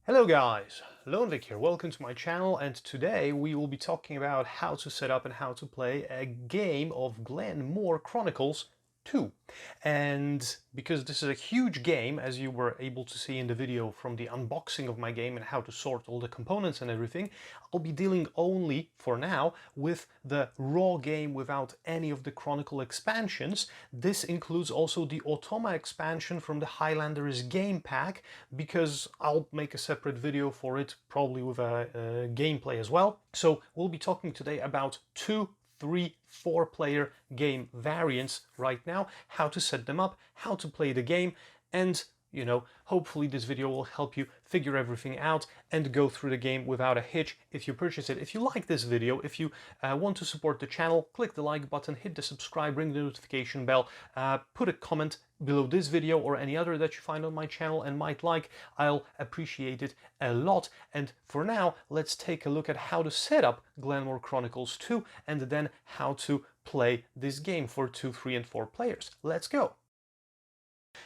Hello guys, Lonevic here, welcome to my channel, and today we will be talking about how to set up and how to play a game of Glen Chronicles 2. And because this is a huge game, as you were able to see in the video from the unboxing of my game and how to sort all the components and everything, I'll be dealing only, for now, with the raw game without any of the Chronicle expansions. This includes also the Automa expansion from the Highlanders game pack, because I'll make a separate video for it, probably with a gameplay as well. So we'll be talking today about 2, 3, 4 player game variants right now, how to set them up, how to play the game, and hopefully this video will help you figure everything out and go through the game without a hitch if you purchase it. If you like this video, if you want to support the channel, click the like button, hit the subscribe, ring the notification bell, put a comment below this video or any other that you find on my channel and might like. I'll appreciate it a lot. And for now, let's take a look at how to set up Glen Chronicles 2 and then how to play this game for 2, 3, and 4 players. Let's go!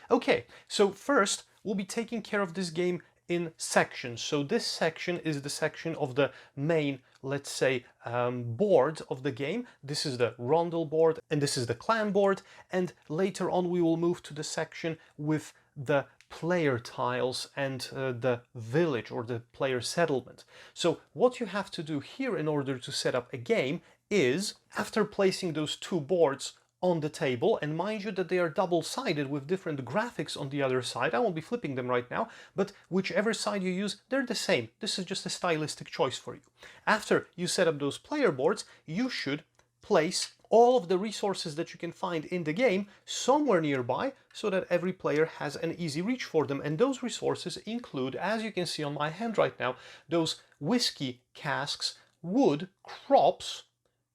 Okay, so first we'll be taking care of this game in sections. So this section is the section of the main, let's say, board of the game. This is the Rondel board and this is the clan board, and later on we will move to the section with the player tiles and the village or the player settlement. So what you have to do here in order to set up a game is, after placing those two boards on the table, and mind you that they are double-sided with different graphics on the other side. I won't be flipping them right now, but whichever side you use, they're the same. This is just a stylistic choice for you. After you set up those player boards, you should place all of the resources that you can find in the game somewhere nearby so that every player has an easy reach for them. And those resources include, as you can see on my hand right now, those whiskey casks, wood, crops,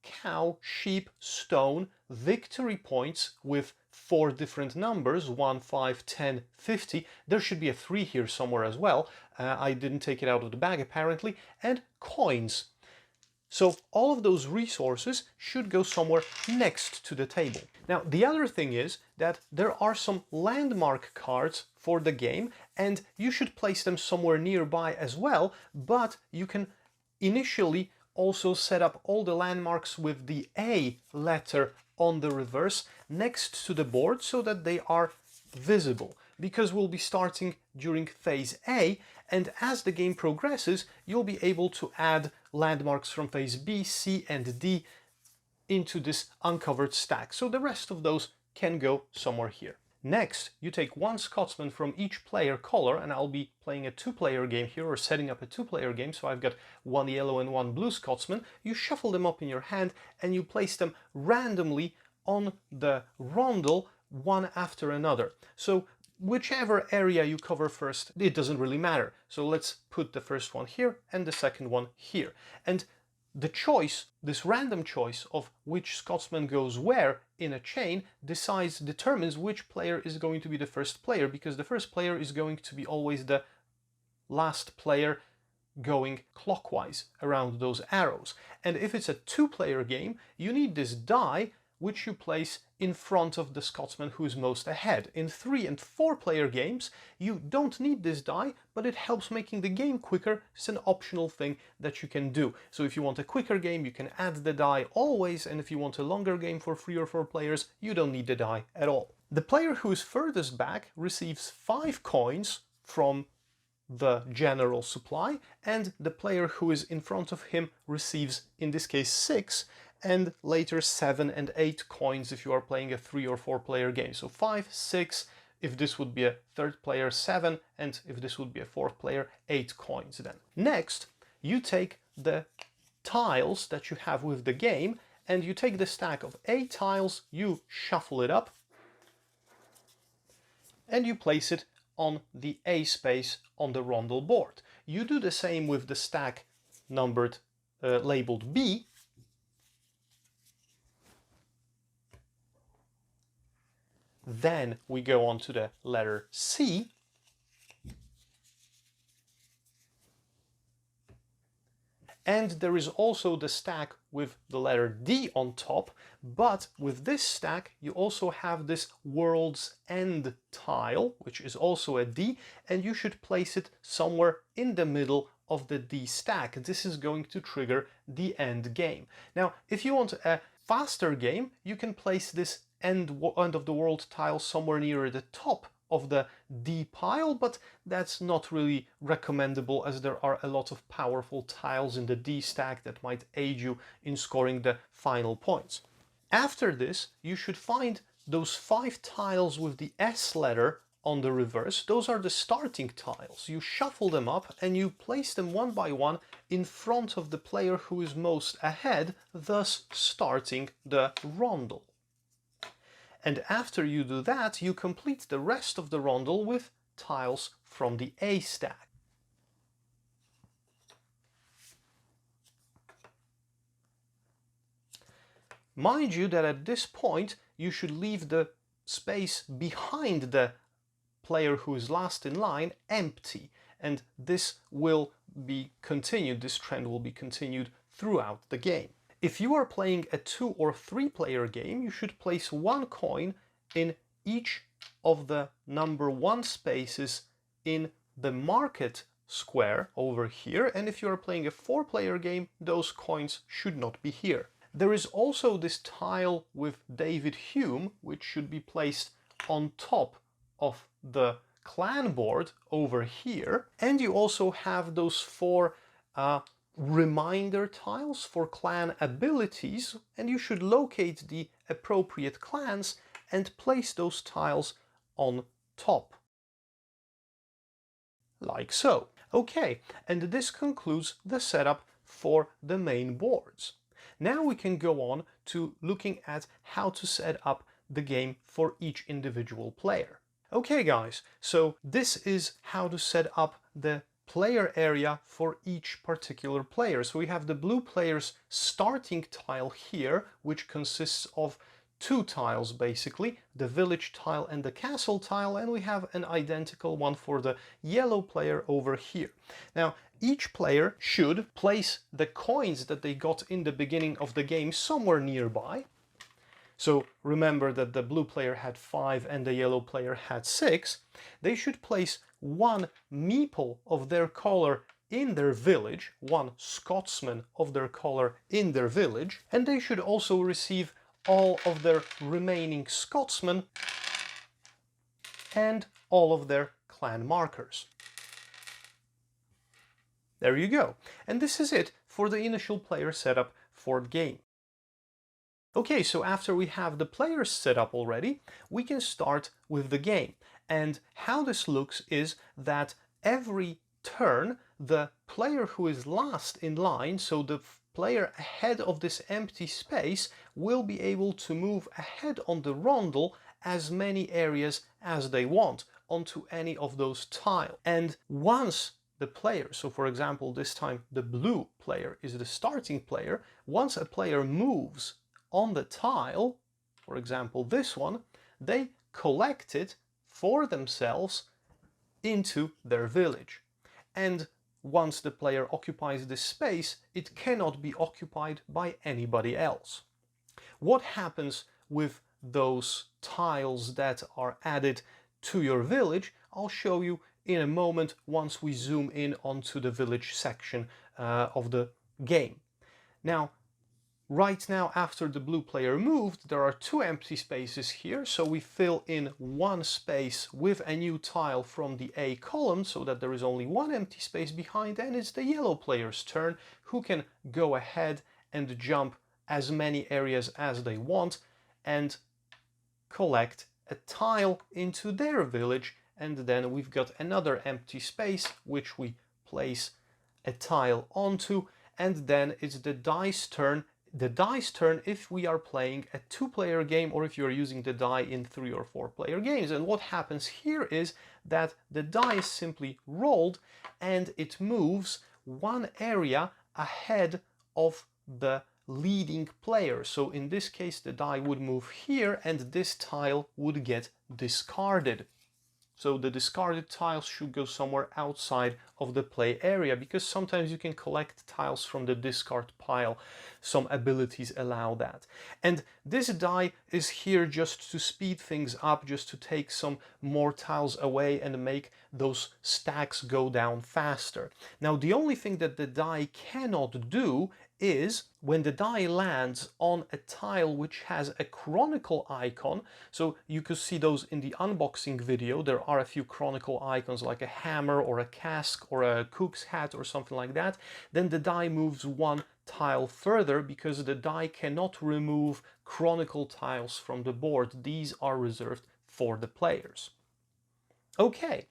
cow, sheep, stone, victory points with 4 different numbers, 1, 5, 10, 50. There should be a 3 here somewhere as well. I didn't take it out of the bag apparently. And coins. So all of those resources should go somewhere next to the table. Now, the other thing is that there are some landmark cards for the game, and you should place them somewhere nearby as well, but you can initially also set up all the landmarks with the A letter on the reverse next to the board so that they are visible, because we'll be starting during phase A, and as the game progresses you'll be able to add landmarks from phase B, C and D into this uncovered stack, so the rest of those can go somewhere here. Next, you take 1 Scotsman from each player color, and I'll be playing a 2-player game here, or setting up a 2-player game, so I've got 1 yellow and 1 blue Scotsman. You shuffle them up in your hand and you place them randomly on the rondel, one after another. So whichever area you cover first, it doesn't really matter. So let's put the first one here and the second one here. And the choice, this random choice of which Scotsman goes where in a chain, determines which player is going to be the first player, because the first player is going to be always the last player going clockwise around those arrows. And if it's a 2-player game, you need this die which you place in front of the Scotsman who's most ahead. In 3 and 4-player games, you don't need this die, but it helps making the game quicker. It's an optional thing that you can do. So if you want a quicker game, you can add the die always, and if you want a longer game for 3 or 4 players, you don't need the die at all. The player who is furthest back receives 5 coins from the general supply, and the player who is in front of him receives, in this case, 6, and later 7 and 8 coins if you are playing a 3 or 4-player game. So 5, 6, if this would be a 3rd player, 7, and if this would be a 4th player, 8 coins then. Next, you take the tiles that you have with the game, and you take the stack of 8 tiles, you shuffle it up, and you place it on the A space on the rondel board. You do the same with the stack numbered, labeled B. Then we go on to the letter C. And there is also the stack with the letter D on top, but with this stack you also have this World's End tile, which is also a D, and you should place it somewhere in the middle of the D stack. This is going to trigger the end game. Now, if you want a faster game, you can place this end of the world tile somewhere near the top of the D pile, but that's not really recommendable as there are a lot of powerful tiles in the D stack that might aid you in scoring the final points. After this, you should find those 5 tiles with the S letter on the reverse. Those are the starting tiles. You shuffle them up and you place them one by one in front of the player who is most ahead, thus starting the rondel. And after you do that, you complete the rest of the rondel with tiles from the A stack. Mind you that at this point you should leave the space behind the player who is last in line empty, and this will be continued, this trend will be continued throughout the game. If you are playing a 2 or 3 player game, you should place 1 coin in each of the number 1 spaces in the market square over here, and if you are playing a 4 player game, those coins should not be here. There is also this tile with David Hume, which should be placed on top of the clan board over here, and you also have those 4 reminder tiles for clan abilities, and you should locate the appropriate clans and place those tiles on top. Like so. Okay, and this concludes the setup for the main boards. Now we can go on to looking at how to set up the game for each individual player. Okay guys, so this is how to set up the player area for each particular player. So we have the blue player's starting tile here, which consists of 2 tiles basically, the village tile and the castle tile, and we have an identical one for the yellow player over here. Now, each player should place the coins that they got in the beginning of the game somewhere nearby. So remember that the blue player had 5 and the yellow player had 6. They should place 1 meeple of their color in their village, 1 Scotsman of their color in their village, and they should also receive all of their remaining Scotsmen and all of their clan markers. There you go. And this is it for the initial player setup for the game. Okay, so after we have the players set up already, we can start with the game. And how this looks is that every turn, the player who is last in line, so the player ahead of this empty space, will be able to move ahead on the rondel as many areas as they want onto any of those tiles. And once the player, so for example this time the blue player is the starting player, once a player moves on the tile, for example this one, they collect it for themselves into their village. And once the player occupies this space, it cannot be occupied by anybody else. What happens with those tiles that are added to your village, I'll show you in a moment once we zoom in onto the village section of the game. Now, right now, after the blue player moved, there are 2 empty spaces here, so we fill in 1 space with a new tile from the A column so that there is only 1 empty space behind, and it's the yellow player's turn, who can go ahead and jump as many areas as they want and collect a tile into their village, and then we've got another empty space which we place a tile onto, and then it's the dice turn. The dice turn if we are playing a 2-player game or if you're using the die in 3 or 4 player games. And what happens here is that the die is simply rolled and it moves 1 area ahead of the leading player. So in this case the die would move here and this tile would get discarded. So the discarded tiles should go somewhere outside of the play area, because sometimes you can collect tiles from the discard pile. Some abilities allow that. And this die is here just to speed things up, just to take some more tiles away and make those stacks go down faster. Now, the only thing that the die cannot do is when the die lands on a tile which has a Chronicle icon. So you could see those in the unboxing video. There are a few Chronicle icons like a hammer or a cask or a cook's hat or something like that. Then the die moves one tile further, because the die cannot remove Chronicle tiles from the board. These are reserved for the players. Okay.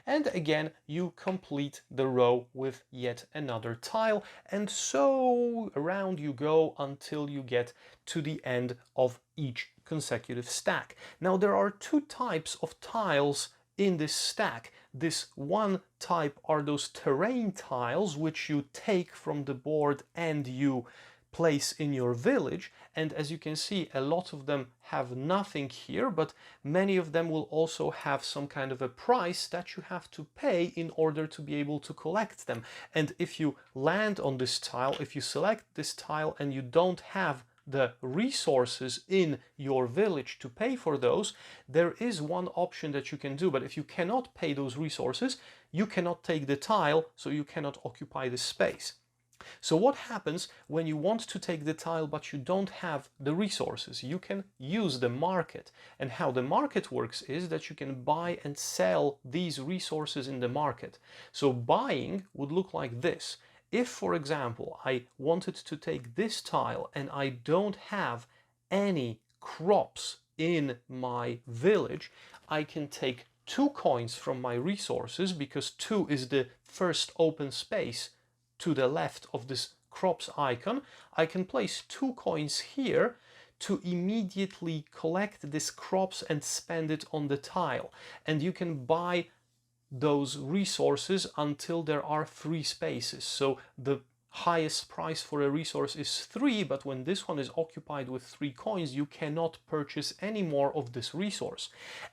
And again, you complete the row with yet another tile, and so around you go until you get to the end of each consecutive stack. Now, there are two types of tiles in this stack. This one type are those terrain tiles, which you take from the board and you place in your village, and as you can see, a lot of them have nothing here, but many of them will also have some kind of a price that you have to pay in order to be able to collect them. And if you land on this tile, if you select this tile and you don't have the resources in your village to pay for those, there is one option that you can do. But if you cannot pay those resources, you cannot take the tile, so you cannot occupy the space. So what happens when you want to take the tile but you don't have the resources? You can use the market. And how the market works is that you can buy and sell these resources in the market. So buying would look like this. If, for example, I wanted to take this tile and I don't have any crops in my village, I can take 2 coins from my resources, because 2 is the first open space to the left of this crops icon. I can place 2 coins here to immediately collect this crops and spend it on the tile. And you can buy those resources until there are 3 spaces. So the highest price for a resource is 3, but when this one is occupied with 3 coins, you cannot purchase any more of this resource.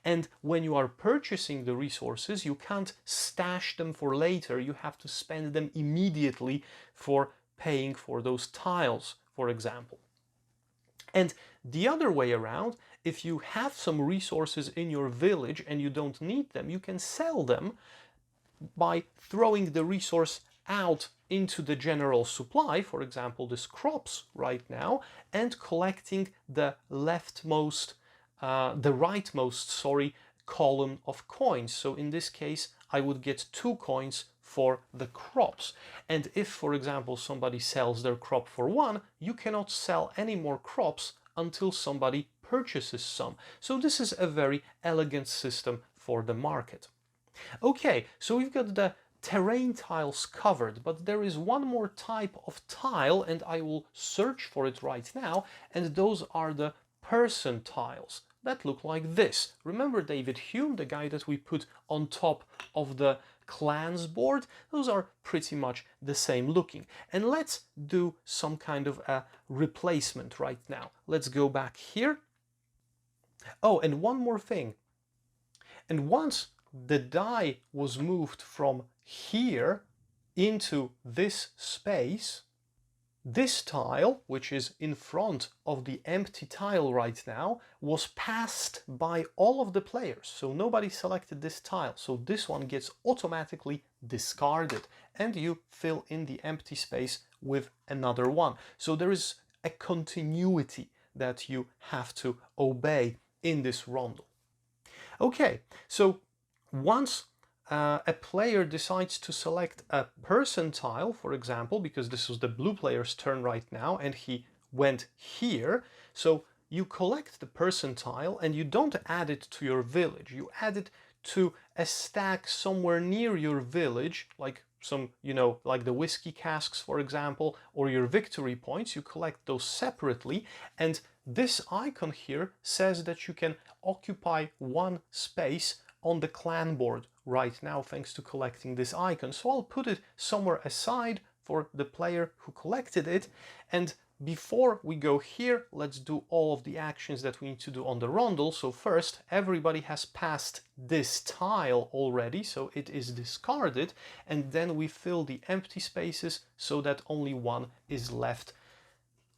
And when you are purchasing the resources, you can't stash them for later. You have to spend them immediately for paying for those tiles, for example. And the other way around, if you have some resources in your village and you don't need them, you can sell them by throwing the resource out into the general supply, for example, this crops right now, and collecting the rightmost, column of coins. So in this case, I would get 2 coins for the crops. And if, for example, somebody sells their crop for 1, you cannot sell any more crops until somebody purchases some. So this is a very elegant system for the market. Okay, so we've got the terrain tiles covered, but there is one more type of tile, and I will search for it right now, and those are the person tiles that look like this. Remember David Hume, the guy that we put on top of the clans board? Those are pretty much the same looking. And let's do some kind of a replacement right now. Let's go back here. Oh, and one more thing. And once the die was moved from here into this space, this tile, which is in front of the empty tile right now, was passed by all of the players. So nobody selected this tile. So this one gets automatically discarded and you fill in the empty space with another one. So there is a continuity that you have to obey in this rondel. Okay, so once a player decides to select a person tile, for example, because this was the blue player's turn right now and he went here, so you collect the person tile and you don't add it to your village. You add it to a stack somewhere near your village, like some, like the whiskey casks, for example, or your victory points. You collect those separately, and this icon here says that you can occupy 1 space on the clan board right now thanks to collecting this icon. So I'll put it somewhere aside for the player who collected it, and before we go here, let's do all of the actions that we need to do on the rondel. So first, everybody has passed this tile already, so it is discarded, and then we fill the empty spaces so that only one is left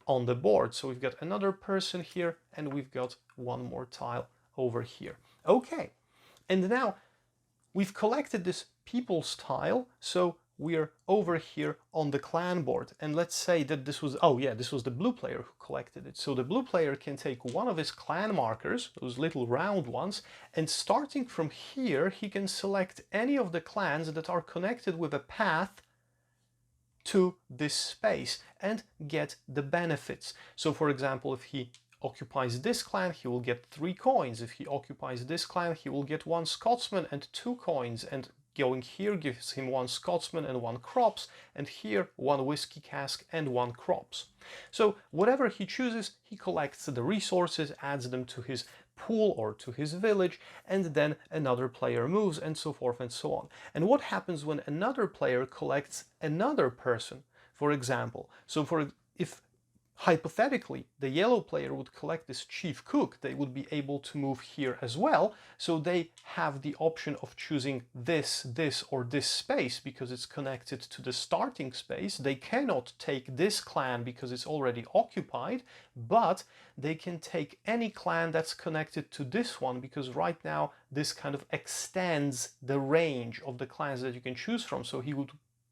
on the board. So we've got another person here, and we've got one more tile over here. Okay, and now we've collected this people's tile, so we're over here on the clan board. And let's say that this was, oh yeah, this was the blue player who collected it. So the blue player can take one of his clan markers, those little round ones, and starting from here, he can select any of the clans that are connected with a path to this space and get the benefits. So for example, if he occupies this clan, he will get 3 coins. If he occupies this clan, he will get 1 Scotsman and 2 coins. And going here gives him 1 Scotsman and 1 crops, and here 1 whiskey cask and 1 crops. So whatever he chooses, he collects the resources, adds them to his pool or to his village, and then another player moves, and so forth and so on. And what happens when another player collects another person, for example? So if hypothetically the yellow player would collect this chief cook, they would be able to move here as well. So they have the option of choosing this, or this space because it's connected to the starting space. They cannot take this clan because it's already occupied, but they can take any clan that's connected to this one, because right now this kind of extends the range of the clans that you can choose from. So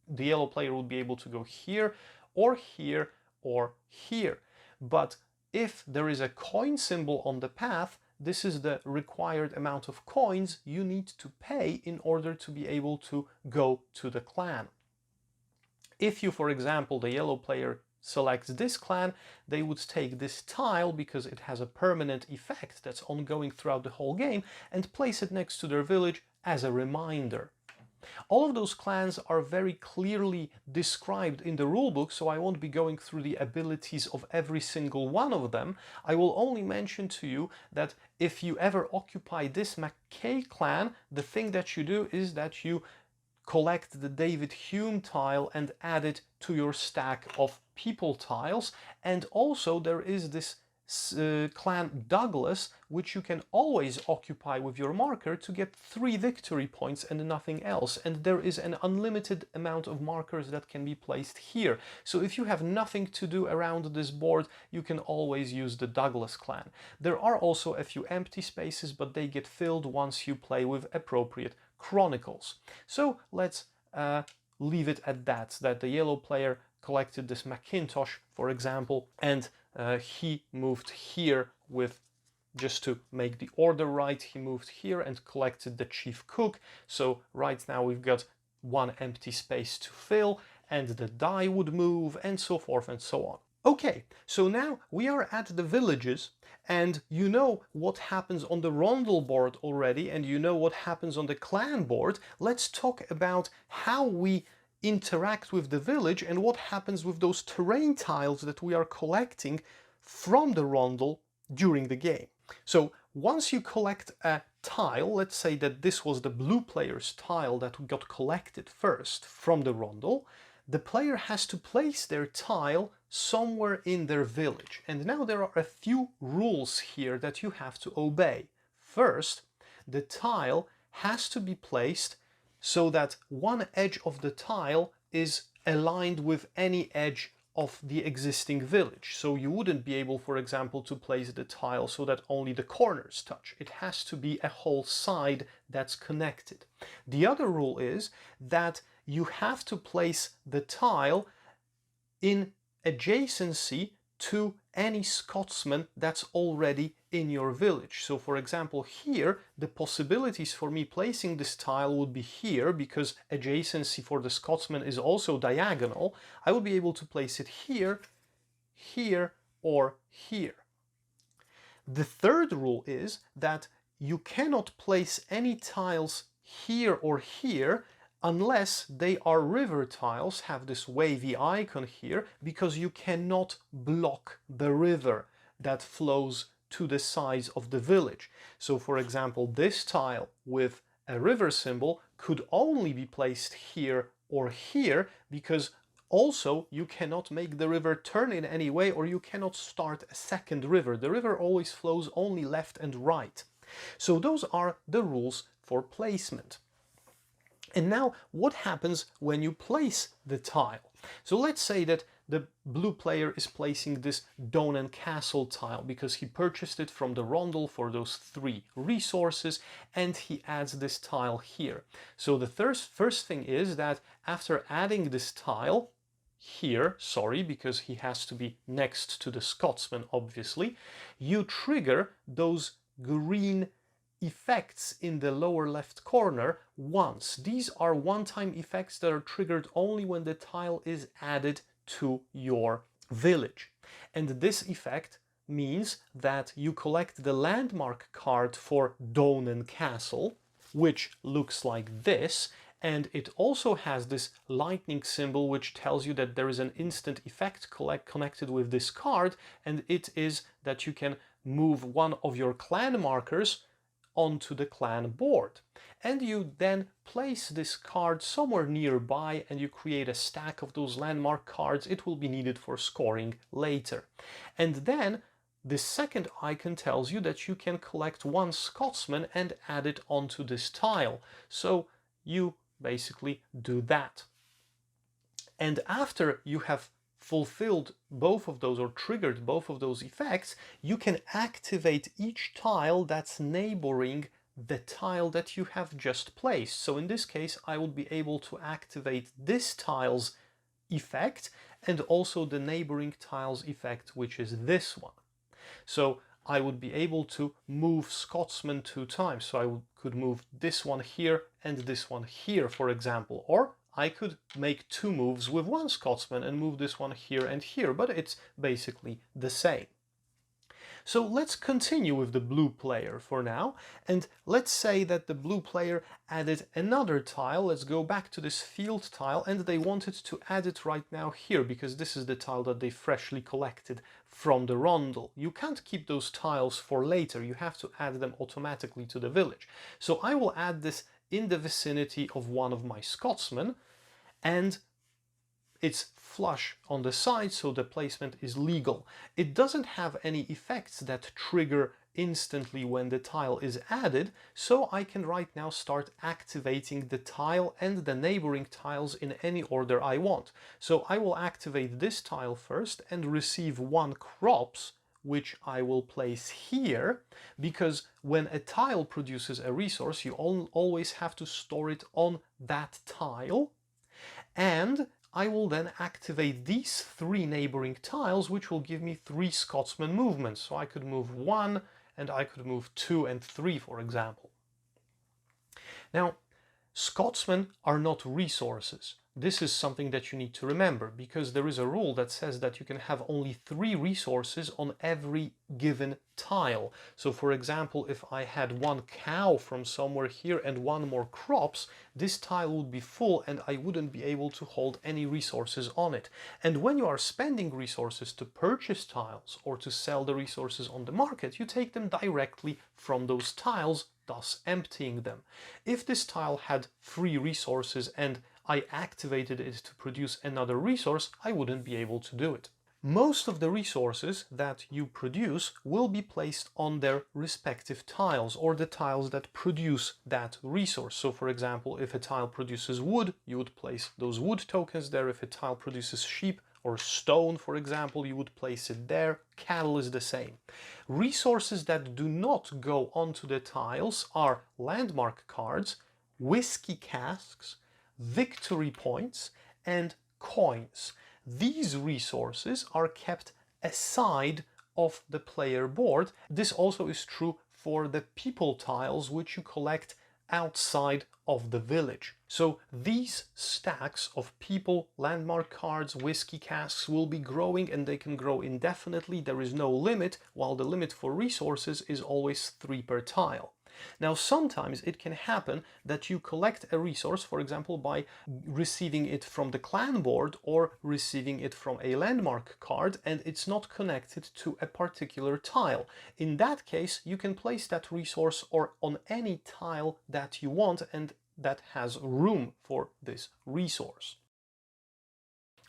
the yellow player would be able to go here or here or here. But if there is a coin symbol on the path, this is the required amount of coins you need to pay in order to be able to go to the clan. If you, for example, the yellow player selects this clan, they would take this tile because it has a permanent effect that's ongoing throughout the whole game, and place it next to their village as a reminder. All of those clans are very clearly described in the rulebook, so I won't be going through the abilities of every single one of them. I will only mention to you that if you ever occupy this Mackay clan, the thing that you do is that you collect the David Hume tile and add it to your stack of people tiles. And also there is this clan Douglas, which you can always occupy with your marker to get 3 victory points and nothing else. And there is an unlimited amount of markers that can be placed here. So if you have nothing to do around this board, you can always use the Douglas clan. There are also a few empty spaces, but they get filled once you play with appropriate Chronicles. So let's leave it at that the yellow player collected this Macintosh, for example, and he moved here with, just to make the order right, he moved here and collected the chief cook. So right now we've got 1 empty space to fill, and the die would move, and so forth and so on. Okay, so now we are at the villages, and you know what happens on the rondel board already, and you know what happens on the clan board. Let's talk about how we interact with the village and what happens with those terrain tiles that we are collecting from the rondel during the game. So once you collect a tile, let's say that this was the blue player's tile that got collected first from the rondel, the player has to place their tile somewhere in their village. And now there are a few rules here that you have to obey. First, the tile has to be placed so that one edge of the tile is aligned with any edge of the existing village. So you wouldn't be able, for example, to place the tile so that only the corners touch. It has to be a whole side that's connected. The other rule is that you have to place the tile in adjacency to any Scotsman that's already in your village. So for example, here, the possibilities for me placing this tile would be here, because adjacency for the Scotsman is also diagonal. I would be able to place it here, here, or here. The third rule is that you cannot place any tiles here or here unless they are river tiles, have this wavy icon here, because you cannot block the river that flows to the sides of the village. So for example, this tile with a river symbol could only be placed here or here, because Also, you cannot make the river turn in any way, or you cannot start a second river. The river always flows only left and right. So those are the rules for placement. And now, what happens when you place the tile? So let's say that the blue player is placing this Donen Castle tile because he purchased it from the Rondel for those 3 resources, and he adds this tile here. So the first thing is that after adding this tile here, sorry, because he has to be next to the Scotsman, obviously, you trigger those green effects in the lower left corner once. These are one-time effects that are triggered only when the tile is added to your village. And this effect means that you collect the landmark card for Donen Castle, which looks like this, and it also has this lightning symbol which tells you that there is an instant effect connected with this card, and it is that you can move one of your clan markers onto the clan board. And you then place this card somewhere nearby and you create a stack of those landmark cards. It will be needed for scoring later. And then this second icon tells you that you can collect 1 Scotsman and add it onto this tile. So you basically do that. And after you have fulfilled both of those, or triggered both of those effects, you can activate each tile that's neighboring the tile that you have just placed. So in this case, I would be able to activate this tile's effect and also the neighboring tile's effect, which is this one. So I would be able to move Scotsman 2 times. So I could move this one here and this one here, for example, or I could make 2 moves with 1 Scotsman and move this one here and here, but it's basically the same. So let's continue with the blue player for now, and let's say that the blue player added another tile. Let's go back to this field tile, and they wanted to add it right now here because this is the tile that they freshly collected from the Rondel. You can't keep those tiles for later, you have to add them automatically to the village. So I will add this in the vicinity of one of my Scotsmen, and it's flush on the side, so the placement is legal. It doesn't have any effects that trigger instantly when the tile is added, so I can right now start activating the tile and the neighboring tiles in any order I want. So I will activate this tile first and receive 1 crops, which I will place here, because when a tile produces a resource, you always have to store it on that tile. And I will then activate these 3 neighboring tiles, which will give me 3 Scotsman movements. So I could move 1 and I could move 2 and 3, for example. Now, Scotsmen are not resources. This is something that you need to remember, because there is a rule that says that you can have only 3 resources on every given tile. So for example, if I had 1 cow from somewhere here and 1 more crops, this tile would be full and I wouldn't be able to hold any resources on it. And when you are spending resources to purchase tiles or to sell the resources on the market, you take them directly from those tiles, thus emptying them. If this tile had 3 resources and I activated it to produce another resource, I wouldn't be able to do it. Most of the resources that you produce will be placed on their respective tiles, or the tiles that produce that resource. So for example, if a tile produces wood, you would place those wood tokens there. If a tile produces sheep or stone, for example, you would place it there. Cattle is the same. Resources that do not go onto the tiles are landmark cards, whiskey casks, victory points, and coins. These resources are kept aside of the player board. This also is true for the people tiles, which you collect outside of the village. So these stacks of people, landmark cards, whiskey casks will be growing, and they can grow indefinitely. There is no limit, while the limit for resources is always 3 per tile. Now, sometimes it can happen that you collect a resource, for example, by receiving it from the clan board or receiving it from a landmark card, and it's not connected to a particular tile. In that case, you can place that resource or on any tile that you want and that has room for this resource.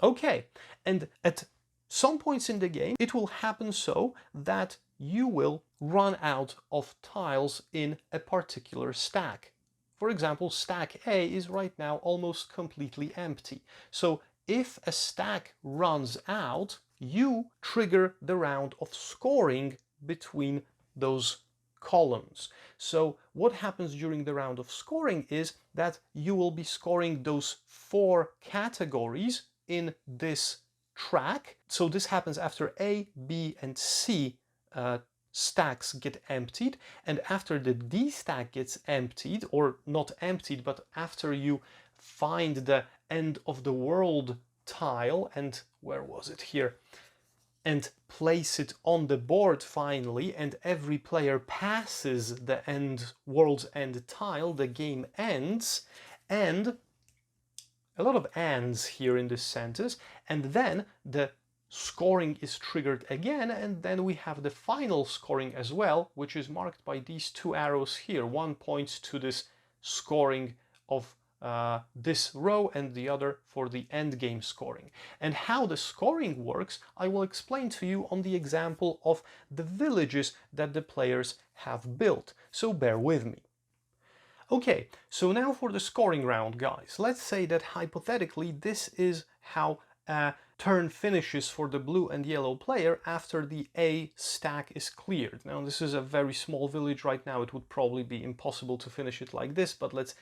Okay, and at some points in the game, it will happen so that you will run out of tiles in a particular stack. For example, stack A is right now almost completely empty. So if a stack runs out, you trigger the round of scoring between those columns. So what happens during the round of scoring is that you will be scoring those 4 categories in this track. So this happens after A, B, and C stacks get emptied, and after the D stack gets emptied, or not emptied, but after you find the end of the world tile, and where was it here, and place it on the board finally, and every player passes the world's end tile, the game ends. And a lot of ands here in this sentence, and then the scoring is triggered again, and then we have the final scoring as well, which is marked by these 2 arrows here. One points to this scoring of this row and the other for the end game scoring. And how the scoring works, I will explain to you on the example of the villages that the players have built, so bear with me. Okay, so now for the scoring round, guys. Let's say that hypothetically this is how a turn finishes for the blue and yellow player after the A stack is cleared. Now this is a very small village right now. It would probably be impossible to finish it like this, but let's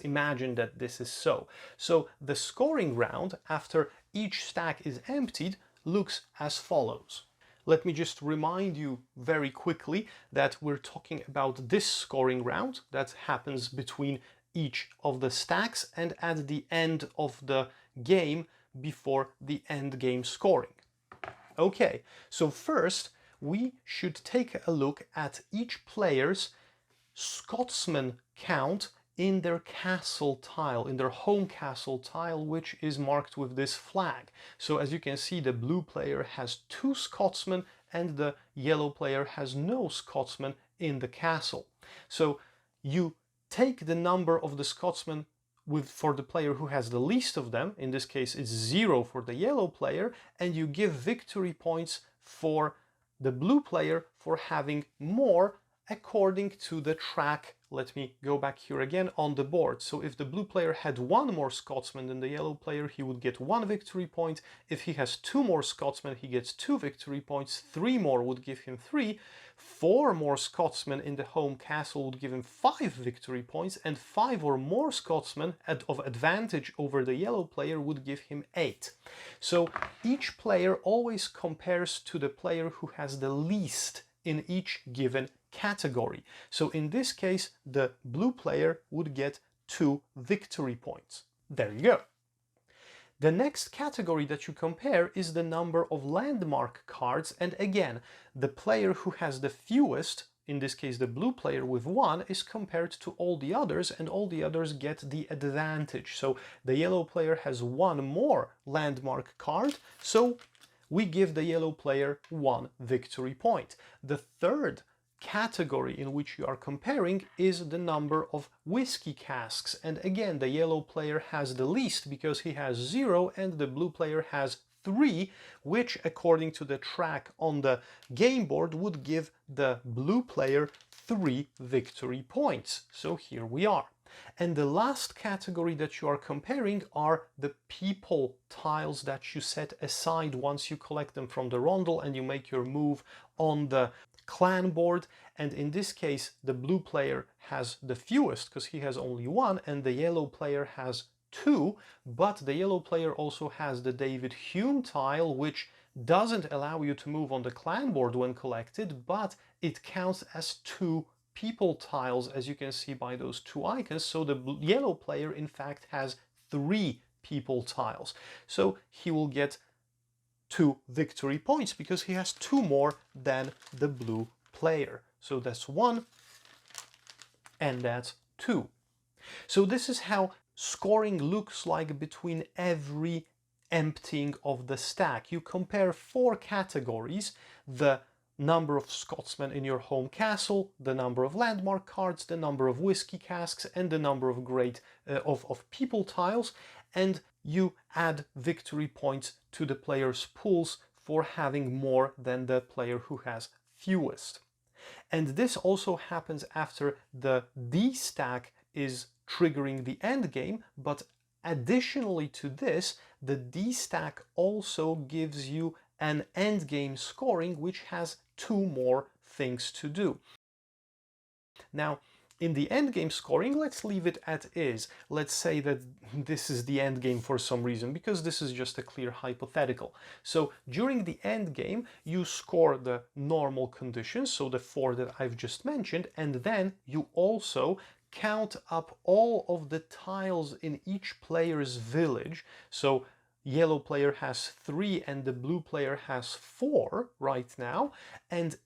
imagine that this is so. So the scoring round after each stack is emptied looks as follows. Let me just remind you very quickly that we're talking about this scoring round that happens between each of the stacks and at the end of the game before the end game scoring. Okay, so first we should take a look at each player's Scotsman count in their castle tile, in their home castle tile, which is marked with this flag. So as you can see, the blue player has 2 Scotsmen and the yellow player has no Scotsman in the castle. So you take the number of the Scotsmen for the player who has the least of them, in this case it's 0 for the yellow player, and you give victory points for the blue player for having more according to the track. Let me go back here again on the board. So if the blue player had 1 more Scotsman than the yellow player, he would get 1 victory point. If he has 2 more Scotsmen, he gets 2 victory points. 3 more would give him 3. 4 more Scotsmen in the home castle would give him 5 victory points, and 5 or more Scotsmen of advantage over the yellow player would give him 8. So each player always compares to the player who has the least in each given category. So in this case, the blue player would get 2 victory points. There you go. The next category that you compare is the number of landmark cards, and again, the player who has the fewest, in this case the blue player with 1, is compared to all the others, and all the others get the advantage. So the yellow player has 1 more landmark card, so we give the yellow player 1 victory point. The third category in which you are comparing is the number of whiskey casks, and again the yellow player has the least because he has 0 and the blue player has 3, which according to the track on the game board would give the blue player 3 victory points. So here we are. And the last category that you are comparing are the people tiles that you set aside once you collect them from the rondel and you make your move on the clan board. And in this case the blue player has the fewest because he has only 1, and the yellow player has 2, but the yellow player also has the David Hume tile, which doesn't allow you to move on the clan board when collected, but it counts as 2 people tiles, as you can see by those 2 icons. So the yellow player in fact has 3 people tiles, so he will get 2 victory points because he has 2 more than the blue player. So that's 1 and that's 2. So this is how scoring looks like between every emptying of the stack. You compare 4 categories: the number of Scotsmen in your home castle, the number of landmark cards, the number of whiskey casks, and the number of people tiles, and you add victory points to the player's pools for having more than the player who has fewest. And this also happens after the D stack is triggering the end game, but additionally to this, the D stack also gives you an end game scoring, which has 2 more things to do. Now, in the endgame scoring, let's leave it as is. Let's say that this is the endgame for some reason, because this is just a clear hypothetical. So during the endgame, you score the normal conditions, so the 4 that I've just mentioned, and then you also count up all of the tiles in each player's village. So yellow player has 3 and the blue player has 4 right now, and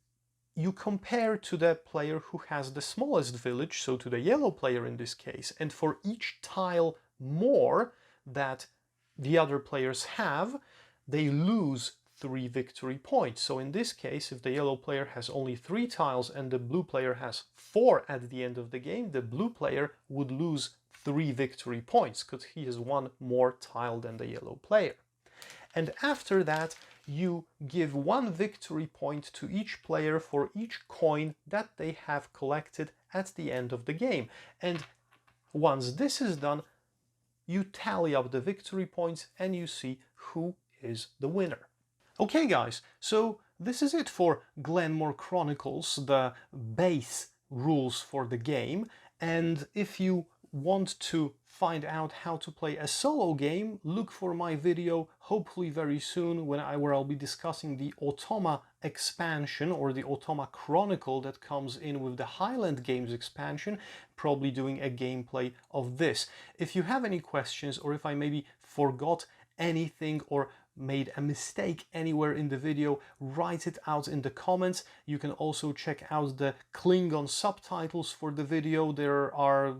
you compare to the player who has the smallest village, so to the yellow player in this case, and for each tile more that the other players have, they lose 3 victory points. So in this case, if the yellow player has only 3 tiles and the blue player has 4 at the end of the game, the blue player would lose 3 victory points because he has 1 more tile than the yellow player. And after that, you give 1 victory point to each player for each coin that they have collected at the end of the game. And once this is done, you tally up the victory points and you see who is the winner. Okay guys, so this is it for Glen Chronicles, the base rules for the game. And if you want to find out how to play a solo game, look for my video hopefully very soon where I'll be discussing the Automa expansion, or the Automa Chronicle that comes in with the Highland Games expansion, probably doing a gameplay of this. If you have any questions, or if I maybe forgot anything or made a mistake anywhere in the video, write it out in the comments. You can also check out the Klingon subtitles for the video. There are,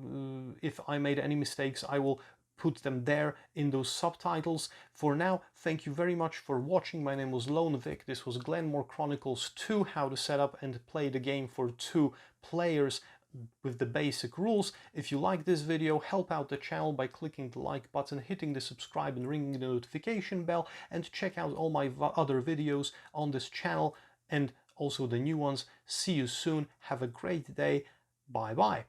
if I made any mistakes, I will put them there in those subtitles. For now, thank you very much for watching. My name was Lone Vic. This was Glen Chronicles 2, how to set up and play the game for 2 players with the basic rules. If you like this video, help out the channel by clicking the like button, hitting the subscribe and ringing the notification bell, and check out all my other videos on this channel and also the new ones. See you soon. Have a great day. Bye bye.